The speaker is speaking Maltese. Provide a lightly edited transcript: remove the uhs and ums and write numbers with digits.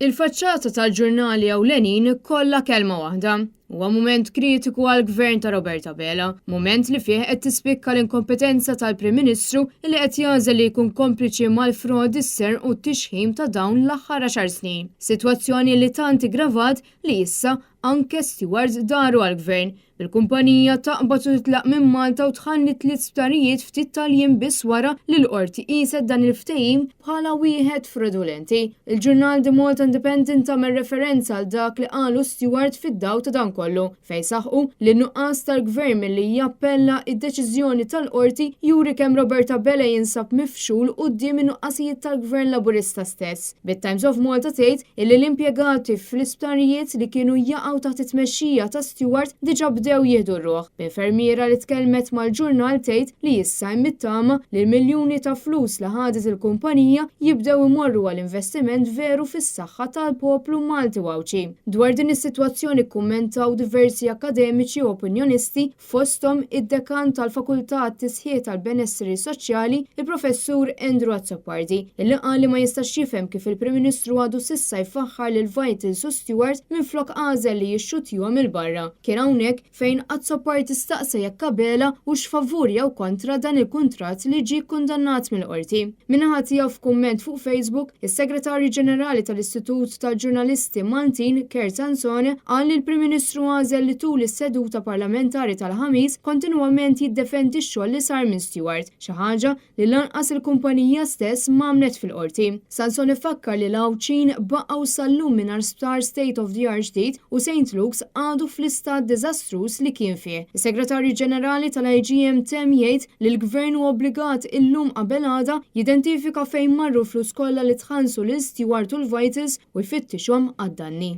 Il-faċċata tal-ġurnali ewlenin kollha kelma waħda. Huwa mument kritiku għall-Gvern ta' Roberta Bela, mument li fih qed tispikka l-inkompetenza tal-Prim Ministru li qed jażel li jkun kompliċi mal-frodi s-ser u t-tixħim ta' dawn l-aħħar 10 snin. Sitwazzjoni li tant iggravat li issa anke stewards daru għall-Gvern bil-kumpanija taqbad u titlaq minn Malta u tħallit l-isptarijiet ftit tal-jiem biss wara li l-qorti qiset dan il-ftehim bħala wieħed fraudulenti. Il-ġurnal The Malta Independent tagħmel referenza għal dak li qalu steward fid-daw ta' dan kollu fejn saħħu li nuqqas tal-Gvern milli jappella id-deċiżjoni tal-qorti juri kemm Roberta Bela jinsab mifxul quddiem in-nuqqasijiet tal-Gvern Laburista stess. Bit-Times of Malta tgħid illi l-impjegati fl-isptarijiet li kienu jaqgħu taħt it-tmexxija ta' steward diġà bdew jieħdu r-ruħ. B'infermiera li tkellmet mal-ġurnal tgħid li issa mittama li l-miljuni ta' flus li ħadet il-kumpanija jibdew imorru għall-investiment veru fis-saħħa tal-poplu Malti wawċi. Dwar din is-sitwazzjoni kummentaw diversi akademiċi u opinjonisti fosthom id-dekan tal-Fakultà tat-Tisħiħ tal-Benesseri Soċjali, il-Professur Andrew Azzopardi, illi qal li ma jistax jifhem kif il-Prim Ministru għadu s'issa jfaħħar lil Vitals u Stewart minflok għażel li jixxutjuhom il-barra. Kien hawnhekk fejn Azzopardi staqsa jekk Bela hux favur jew kontra dan il-kuntratt li ġie kundannat mill-qorti. Minnaħa tiegħu f'kumment fuq Facebook, is-Segretarju Ġenerali tal-Istitut tal-Ġurnalisti Maltin, Kurt Sansone, qal li l-Prim Ministru għażel li tul is-seduta parlamentari tal-ħamis kontinwament jiddefendi x-xogħol li sar minn Stewart, xi ħaġa li lanqas il-kumpanija stess m'għamlet fil-qorti. Sansone fakkar li l-Awċin baqgħu sal-lum mingħajr sptar State of the Art ġdid u St. Luke's għadu fl-istat diżastruż li kien fih. Is-Segretarju Ġenerali tal-IGM tem jgħid li l-Gvern hu obbligat illum qabel għada jidentifika fejn marru flus kollha li tħallsu lil Stewart u l-Vitals u jfittixhom għad-danni.